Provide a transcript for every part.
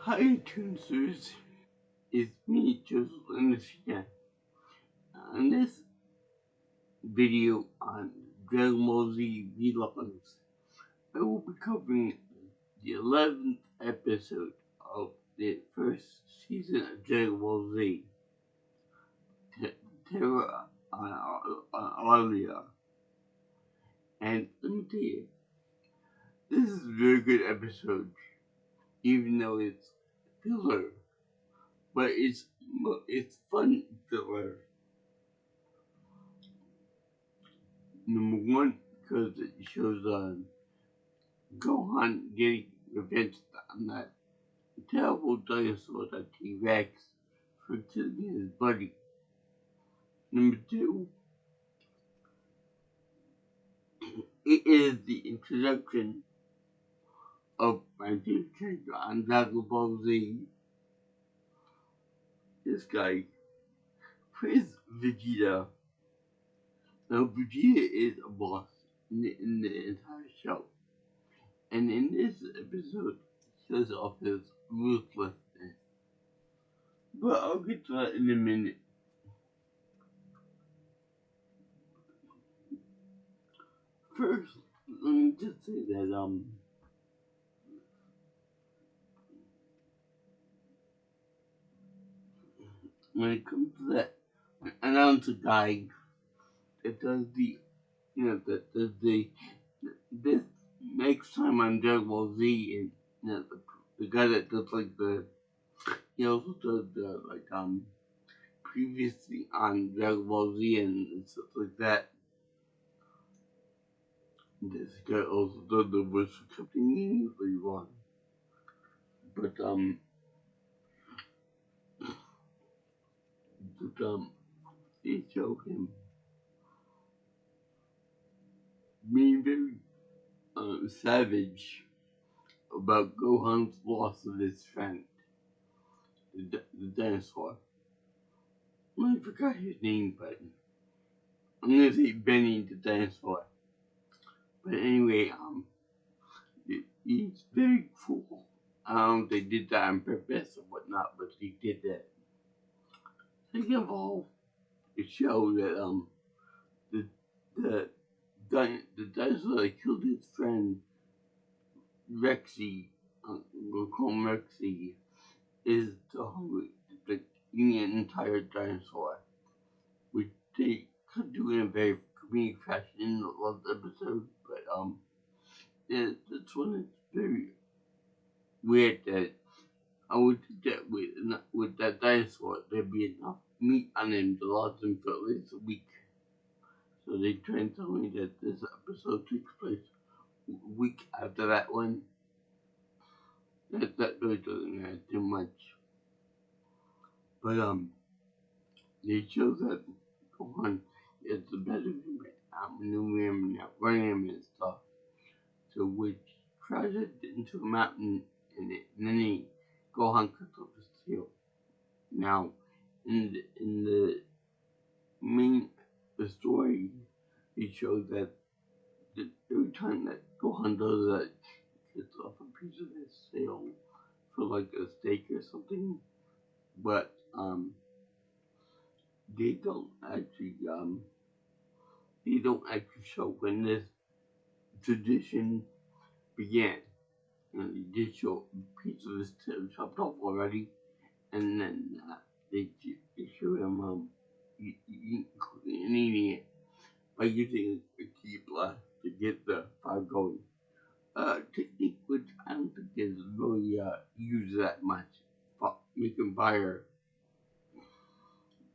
Hi Toonsters, it's me, Joseph Landriscina. On this video on Dragon Ball Z Vlogs, I will be covering the 11th episode of the first season of Dragon Ball Z, Terra on Arlia. And let me tell you, this is a very good episode, even though it's filler, but it's fun filler. Number one, because it shows Gohan getting revenge on that terrible dinosaur, that T-Rex, for killing his buddy. Number two, it is the introduction of my favorite character on Dragon Ball Z. This guy, Prince Vegeta. Now, Vegeta is a boss in the entire show. And in this episode, he shows off his ruthlessness. But I'll get to that in a minute. First, let me just say that, when it comes to that announcer guy that does this next time on Dragon Ball Z, and the guy that does he also does previously on Dragon Ball Z and stuff like that. This guy also does the voice for Captain E11. But they show him being very savage about Gohan's loss of his friend, the dinosaur. I forgot his name, but I'm gonna say Benny the dinosaur. But anyway, he's very cool. I don't know if they did that on purpose or whatnot, but they did that. Second of all, it showed that the the the dinosaur that killed his friend Rexy, we'll call him Rexy, is the entire dinosaur, which they could do in a very comedic fashion in the last episode, but this one is very weird that I would think that with that dinosaur there'd be enough meat on him to last him for at least a week. So they try and tell me that this episode takes place a week after that one. That really doesn't matter too much. But they show that Gohan is the better maneuvering him and outrunning him and stuff. So which crashes into a mountain and then Gohan cuts off his tail. Now in the main story, it shows that every time that Gohan does that, he cuts off a piece of his tail for like a steak or something. But they don't actually show when this tradition began. They did show a piece of his tail chopped off already, and then they show him eating it by using a key blast to get the fire going. Technique which I don't think is really used that much for making fire.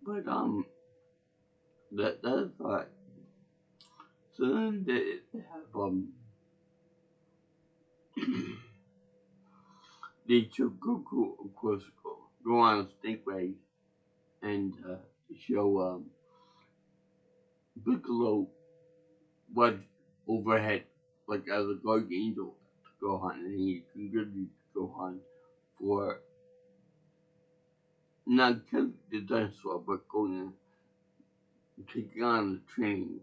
But that's fine. So then they have they show Goku, of course, go on a Stingray and show Piccolo was overhead, like as a guardian angel to Gohan, and he contributed to Gohan for not killing the dinosaur, but going and taking on the training.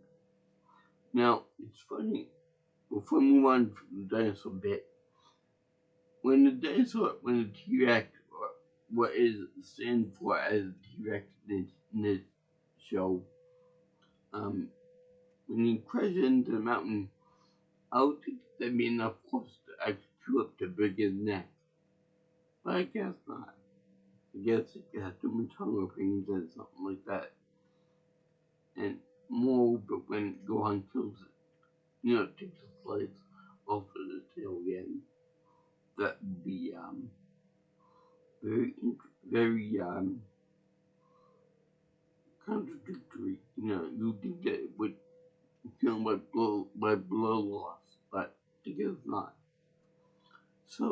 Now, it's funny, before we move on from the dinosaur bit, when the T-Rex, or what is stands for as T-Rex in this show, um, when he crashes into the mountain, I don't think there'd be enough force to actually chew up the big his neck. But I guess not. I guess it has too much hunger pains or something like that. And moreover, when Gohan kills it, takes the legs off of the tail again, that would be very very contradictory. You think that it would feel by blood loss, but I guess not. So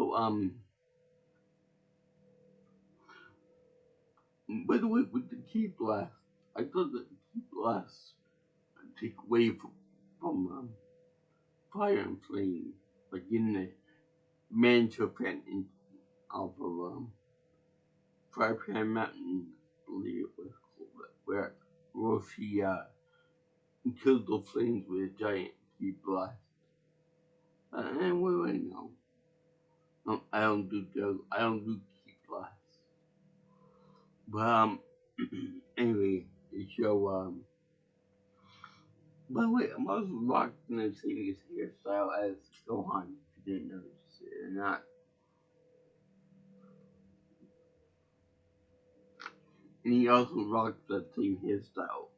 by the way, with the key blast, I thought that the key blast would take away from fire and flame, like in the Mancho Pen off of Fire Pan Mountain, I believe it was called, where Roshi killed the flames with a giant key blast. And what do I know? I don't do drugs. I don't do key blasts. But anyway, the show by the way, I'm also rocking the same hairstyle as Gohan. If you didn't notice it or not. And he also rocks that same hairstyle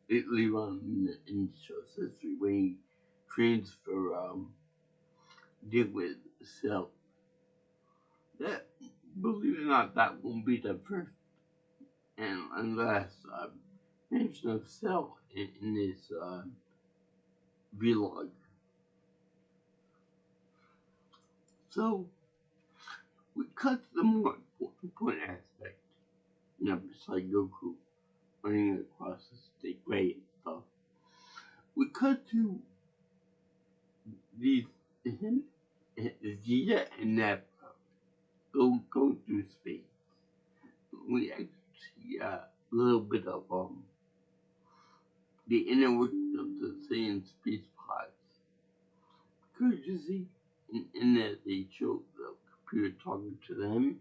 later on in the show's history when he trains for deal with Cell. That, believe it or not, that won't be the first and last mention of Cell in this vlog. So we cut to the more important aspect. Beside Goku running across the state way and stuff. We cut to these him, Vegeta and Nappa go through space. We actually see a little bit of the inner workings of the Saiyan space pods. Could you see in that they show the computer talking to them,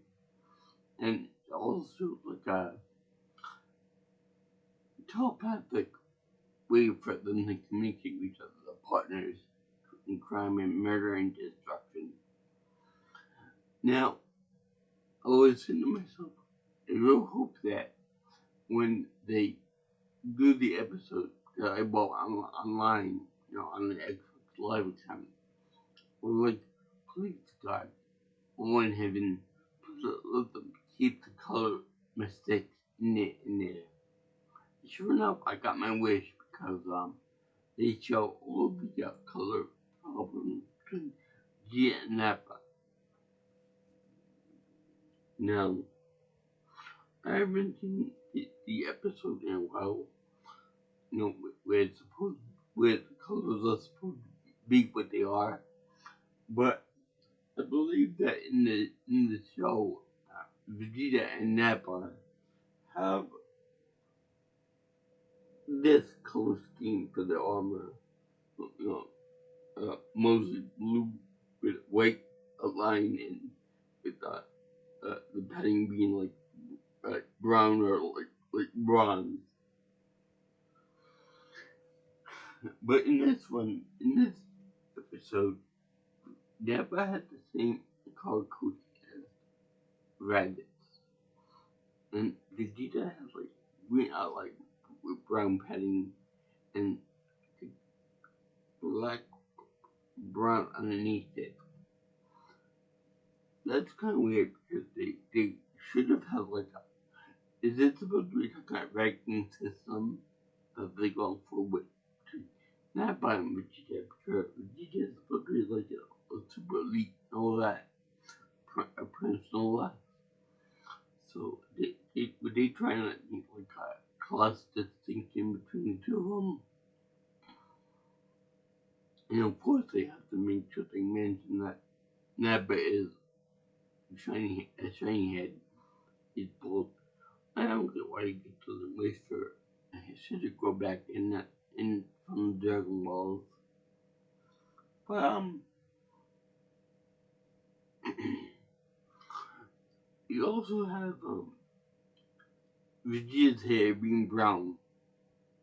and also like a telepathic way for them to communicate with each other, the partners in crime and murder and destruction. Now, I was saying to myself, I real hope that when they do the episode that I bought online, on the Xbox Live account, or like, please God, all in heaven, let them keep the color mistakes in there. Sure enough, I got my wish because they show all the color problems between Gia and Nappa. Now, I haven't seen the episode in a while, where it's supposed, where the colors are supposed to be what they are, but I believe that in the show, Vegeta and Nappa have this color scheme for their armor, mostly blue with white line and with the padding being like brown or like bronze. But in this episode, Nappa had the same color coding as Raditz, and Vegeta has like green outline with brown padding and black brown underneath it. That's kind of weird because they should have had like a. Is it supposed to be like a kind of ranking system that they go forward to? Not by Vegeta, because Vegeta is supposed to be like a super elite and all that, a prince and all that. So were they trying to make like a class distinction between the two of them? And of course they have to make sure they mention that Nappa is a shiny head. He's bald. I don't get why he gets to the moisture. He should go back in from Dragon Balls. But You also have Vegeta's hair being brown,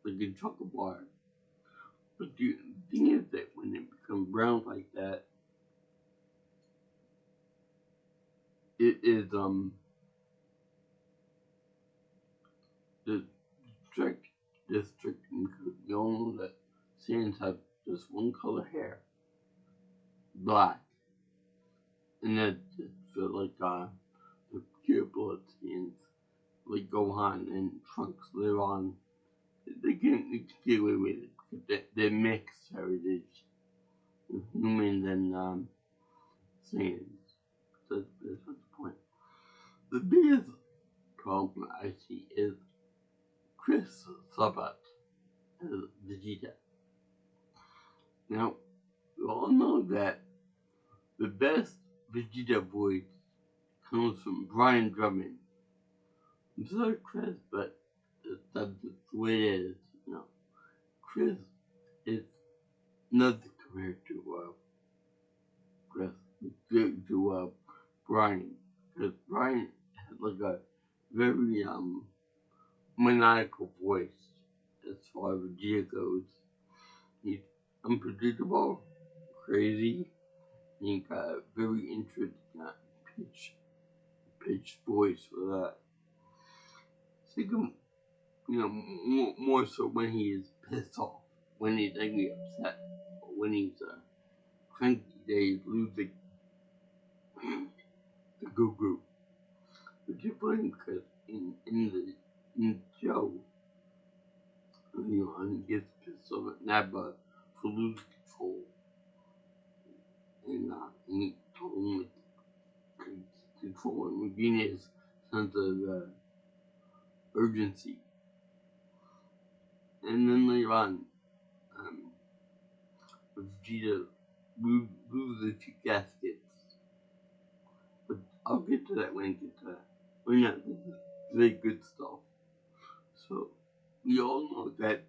like a chocolate bar. But the thing is that when it becomes brown like that, it is the strict district because we all know that Saiyans have just one color hair, black, and that just feel like the pure blood Saiyans like Gohan and Trunks live on. They can't get away with it because they mix heritage with humans and Saiyans. That's the point. The biggest problem I see is Chris Sabat as Vegeta. Now, we all know that the best Vegeta voice comes from Brian Drummond. I'm sorry, Chris, but that's the way it is. You know, Chris is nothing compared to Chris to Brian, because Brian has like a very maniacal voice as far as Vegeta goes. He's unpredictable, crazy, and he got a very interesting pitch voice for that. So you can, more so when he is pissed off, when he's angry, upset, or when he's cranky that he's losing the goo. Which is funny because in the show, and he gets pissed off at Nappa for losing control, and he told him control and regain his sense of urgency. And then later on, Vegeta loses the two caskets. But I'll get to that when I get to that. But yeah, this is very good stuff. So, we all know that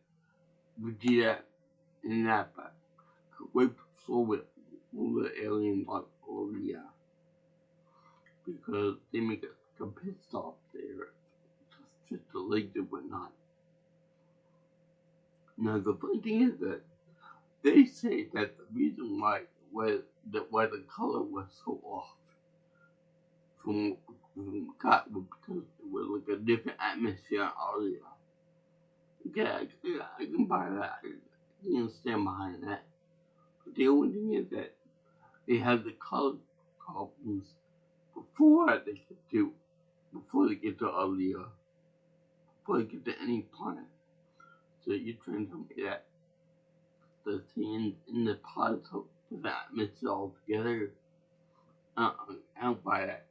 Vegeta and Nappa could wipe the floor with all the aliens like Arlia. Because they make a pit stop there just to like and whatnot. Now the funny thing is that they say that the reason why the color was so off from Got was because it was like a different atmosphere in Arlia. Yeah, I can buy that. I can stand behind that. But the only thing is that they had the color problems before they get to Arlia, before they get to any planet. So you're trying to tell me that the sand in the pods hook that mix it all together? I don't buy that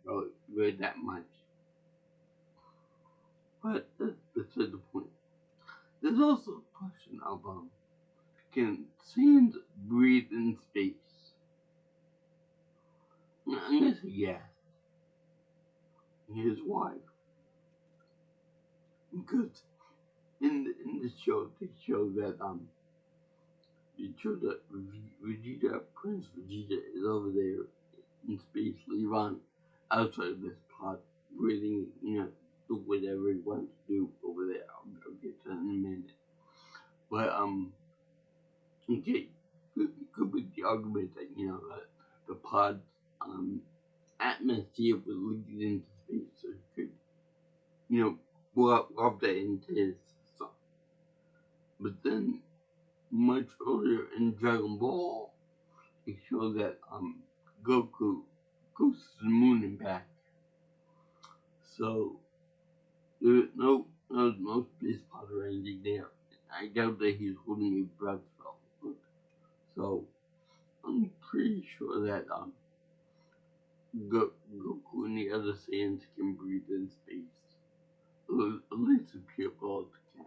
really that much. But that's beside the point. There's also a question of can sands breathe in space? I'm gonna say yes. Here's why. Because in the show they show that Vegeta, Prince Vegeta is over there in space, leave on outside of this pod, breathing, do whatever he wants to do over there. I'll get to that in a minute. But okay, could be the argument that that the pod's atmosphere was leaking into space, so it could blow up that into his stuff. But then much earlier in Dragon Ball, it showed that Goku goes to the moon and back. So there was no space pod or anything there. I doubt that he's holding his breath though. So I'm pretty sure that Goku and the other Saiyans can breathe in space. At least the pure blood can.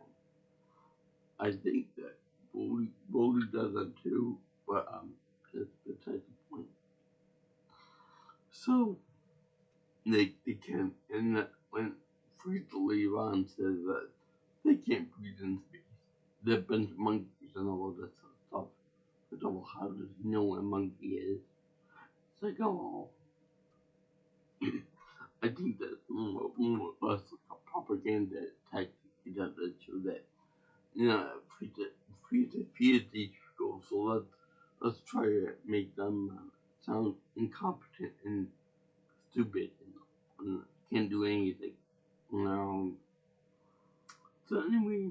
I think that Broly does that too, but that's besides the point. So they can, and when Frito Ron says that they can't breathe in space, they're a bunch of monkeys and all this stuff. But how does he know what a monkey is? It's like, oh, I think that's more or less like a propaganda tactic that show that, you know, free to fear these people, so let's try to make them sound incompetent and stupid and can't do anything on their own. So anyway,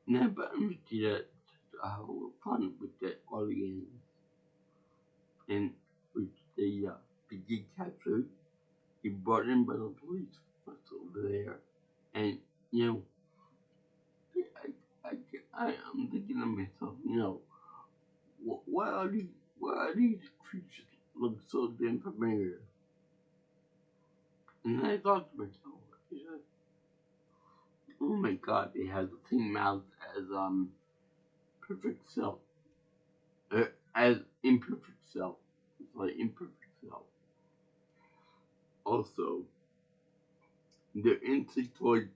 now but I'm see that have fun with that audience and which they get captured, he brought in by the police was over there, and you know, I'm thinking to myself, you know, why are these creatures look so damn familiar? And I thought to myself, oh my god, they have the same mouth as perfect self, as imperfect self. It's like imperfect self. Also, their insectoid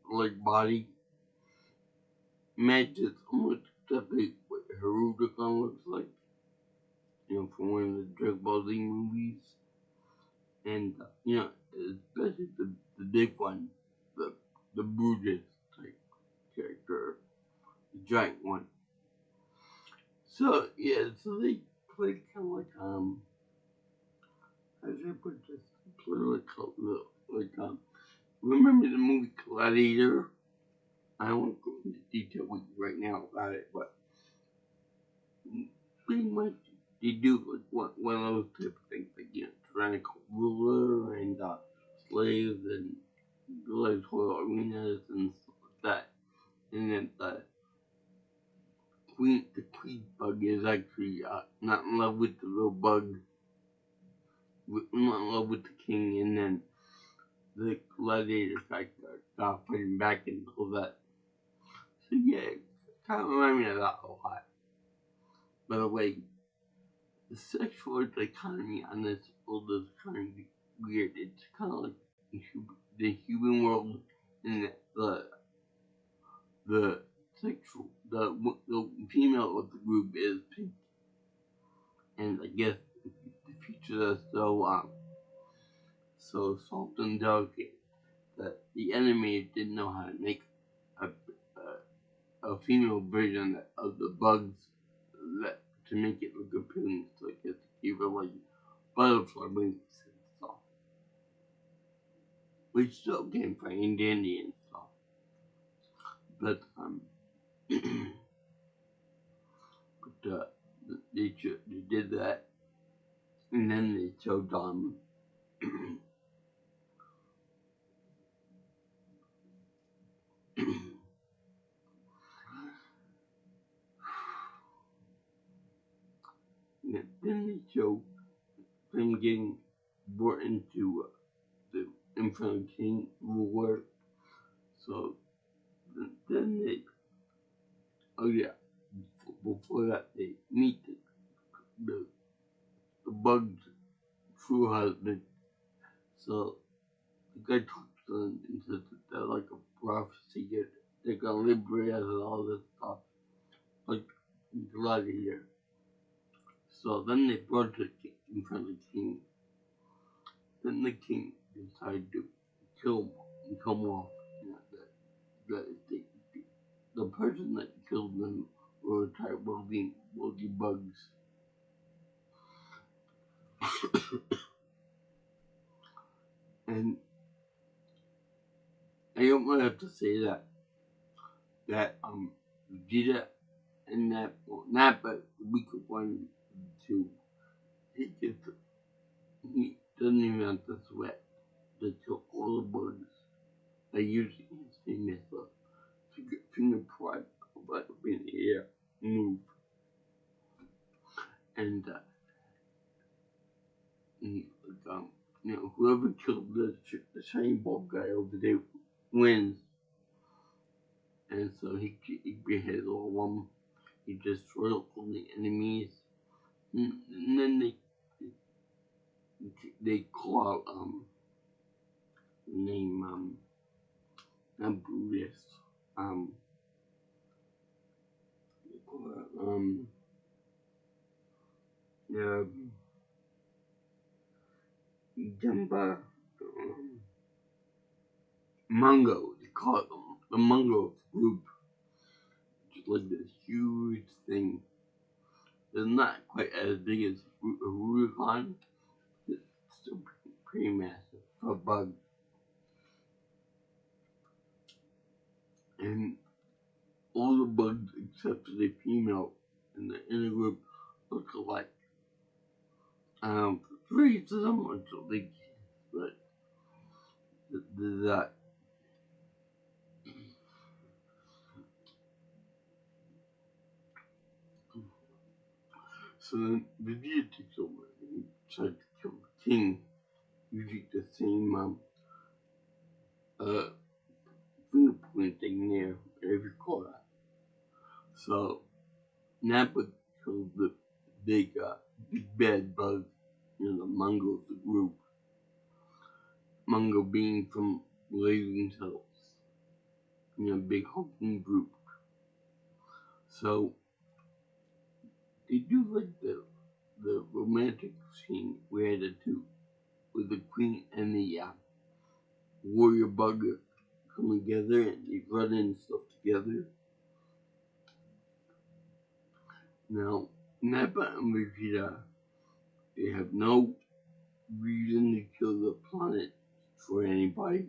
like body matches almost exactly what Haruka looks like, you know, from one of the Dragon Ball Z movies. And, you know, especially the big one, the Buddhist type character, the giant one. So, yeah, so they play kind of like, how should I put this? Remember the movie Gladiator? I won't go into detail with you right now about it, but pretty much they do like one of those type of things, like, you know, tyrannical ruler and slaves and gladiatorial arenas and stuff like that. And then the queen bug is actually not in love with the little bug, not in love with the king, and then the gladiator guy got fighting back and all that. So yeah, kind of remind me of that a lot. By the way, the sexual dichotomy on this world is kind of weird. It's kind of like the human world, and the sexual the female of the group is pink, and I guess the features are so soft and delicate that the animator didn't know how to make a a female version of the bugs that, to make it look appealing. So I guess give her like butterfly wings and stuff, which still came from Indian and stuff. But but they did that, and then they showed then they showed them getting brought into the infant king ruler. So then they, oh yeah, before that they meet the, the bug's true husband. So the guy talks to them and says that they're like a prophecy, they're gonna liberate us and all this stuff, like Gladiator. So then they brought the king in front of the king. Then the king decided to kill him and come off. You know, the person that killed them were type wealthy bugs. And I don't really have to say that Vegeta and that, well, not but the weaker one too, he gets, he doesn't even have to sweat to kill all the bugs. I usually his famous finger prod but in the air move. And you know, whoever killed the shiny ball guy over there wins. And so he beheads all of them. He destroys all the enemies. And then they call out name not Brutus, um they call out, yeah, Jumba. Mungo, they call it the Mungo group, just like this huge thing. It's not quite as big as a Rubicon. It's still pretty massive for a bug. And all the bugs except for the female in the inner group look alike. Three of them are so big, but that. So then Vegeta takes over and he tries to kill the king using the same uh, finger pointing there, whatever you call that. So Nappa kills the big bad bug, the Mungo of the group. Mungo being from Blazing Hills, big hulking group. So they do like the romantic scene we had it too, with the queen and the warrior bug come together and they run and stuff together. Now, Nappa and Vegeta, they have no reason to kill the planet for anybody.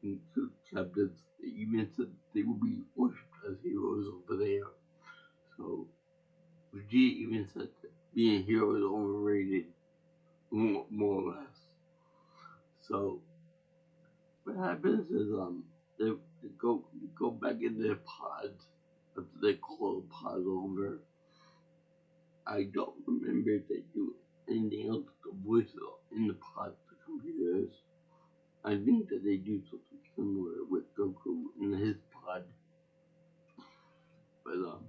Except that they even said they will be worshipped as heroes over there. So, Vegeta even said that being a hero is overrated, more or less. So, what happens is, they go back in their pods, what they call the pods over. I don't remember if they do anything else with the voices in the pods, the computers. I think that they do something similar with Goku in his pod. But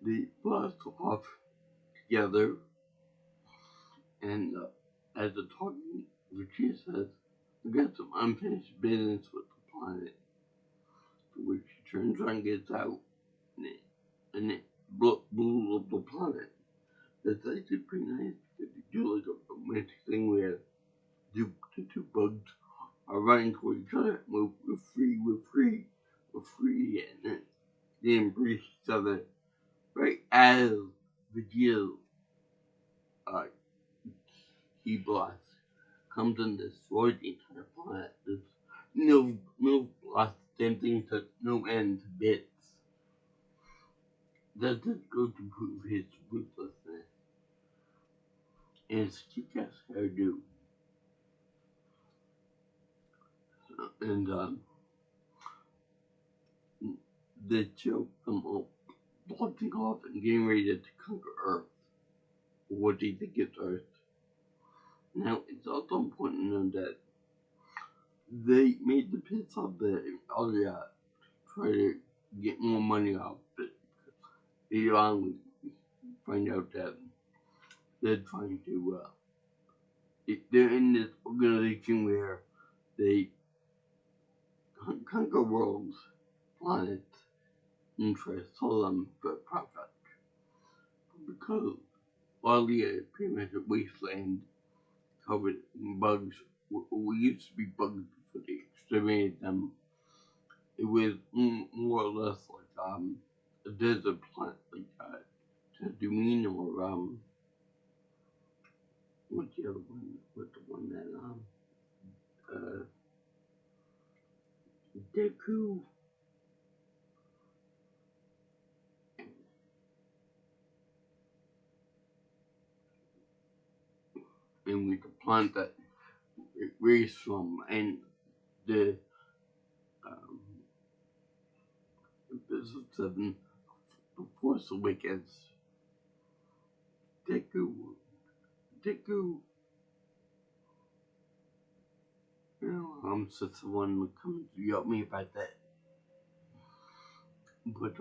they blast off together, and as the talking, Vegeta says, "We got some unfinished business with the planet," to which he turns around and gets out, and it blew up the planet. That's actually pretty nice because they do like a romantic thing where the two bugs are running toward each other. We're free, we're free, we're free, and then they embrace each other right as Vegeta uh, he blast comes and destroys the entire planet. There's no blast, same thing to no end to bits. That just goes to prove his ruthlessness and his kick-ass hairdo. And the joke them all blocking off and getting ready to conquer Earth. What do you think is Earth? Now, it's also important to know that they made the pit stop there in Arlia to try to get more money out of it. Later on, we find out that they're trying to, they're in this organization where they conquer worlds, planets, and try to sell them for profit. Because Arlia is pretty much a wasteland covered in bugs. We used to be bugs before they exterminated them. It was more or less like a desert plant, like Tatooine or what's the other one? What's the one that Deku? And with the plant that it raised from, and the um, episode 7, The Force Awakens. Deku, such the one that comes to help me about that. But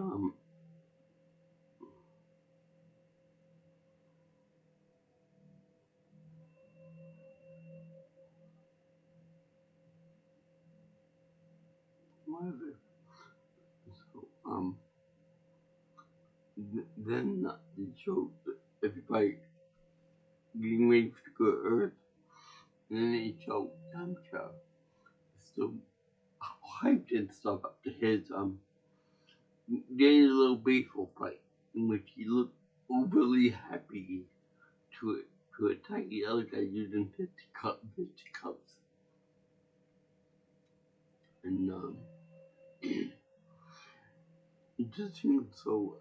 whatever. So then they showed everybody getting ready to go to Earth, and then they showed Yamcha so hyped and stuff up to his getting a little baseball fight in which he looked overly happy to attack the other guy using 50 cups. And it just seemed so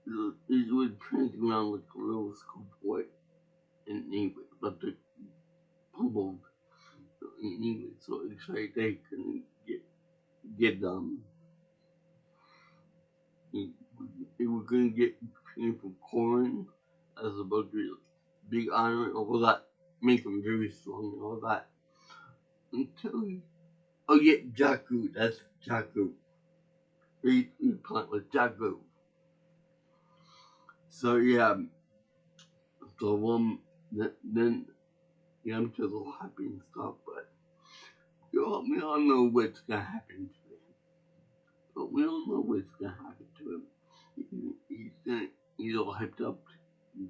it would prancing around like a little schoolboy in English, but the pummeled in English, so excited they couldn't get they were gonna get pain from corn as opposed to big honor and all that, make him very strong and all that. Until he, oh yeah, Jakku, that's Jakku. He plant with Jakku. So yeah, so then yeah, I'm just all happy and stuff, but we all know what's gonna happen to him. But we all know what's gonna happen to him. He's all hyped up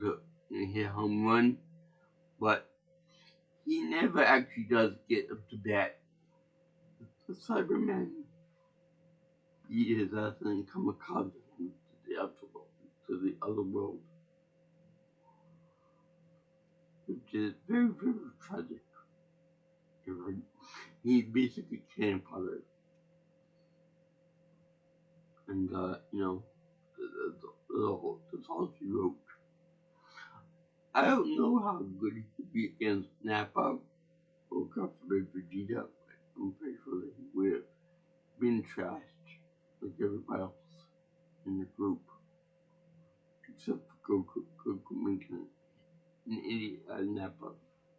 to hit home run, but he never actually does get up to bat. The Cyberman, he is actually kamikaze to the other world, which is very, very tragic. He basically can't father, and that's all she wrote. I don't know how good he could be against Nappa or Cuthbert Vegeta, but I'm pretty sure that he would have been trashed like everybody else in the group, except for Goku. Goku makes an idiot out of Nappa,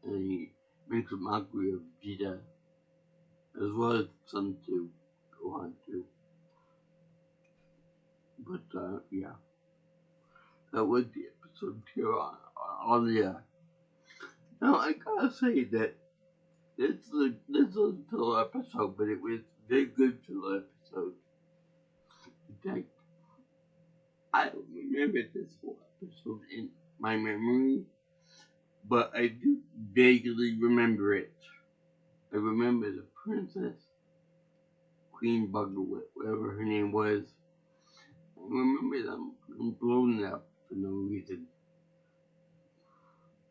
and he makes a mockery of Vegeta, as well as Sun too, Gohan too. But yeah, that was the episode here on Arlia. Now I gotta say that this was a filler episode, but it was a very good filler episode. In fact, I don't remember this whole episode in my memory, but I do vaguely remember it. I remember the princess, Queen Buggerwit, whatever her name was. I remember them blown up for no reason.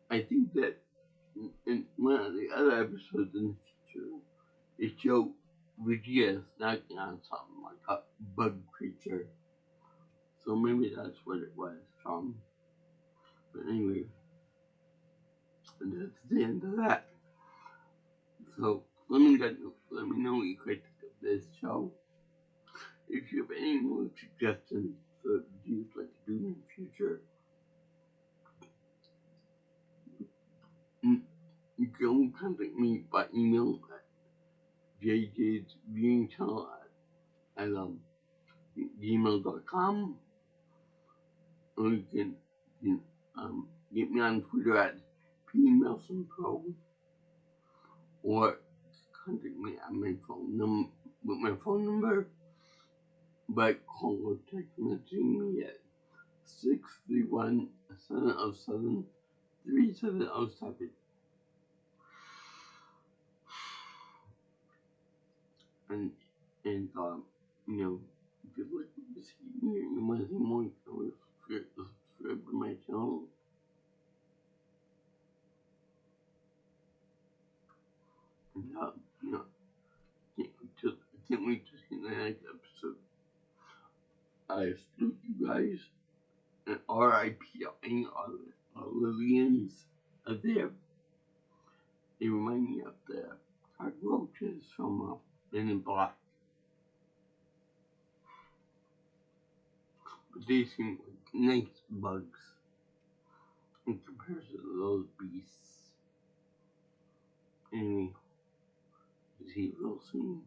I think that in one of the other episodes in the future, they show Vegeta snacking on something like a bug creature. So maybe that's what it was from. But anyway, that's the end of that. So let me know what you guys think of this show. If you have any more suggestions for videos like to do in the future, you can contact me by email at jjsviewingchannel at gmail.com, or you can get me on Twitter at pnelsonpro, or contact me at my phone number with my phone number by call or text messaging me at 631-707-3707. And if you'd like to see me or you want to see more, you can always subscribe to my channel. And I can't wait to see the next episode. I salute you guys, and R.I.P. any other Lillians out there. They remind me of the cockroaches from Men in Black. But they seem like nice bugs in comparison to those beasts. Anyway, see you real soon.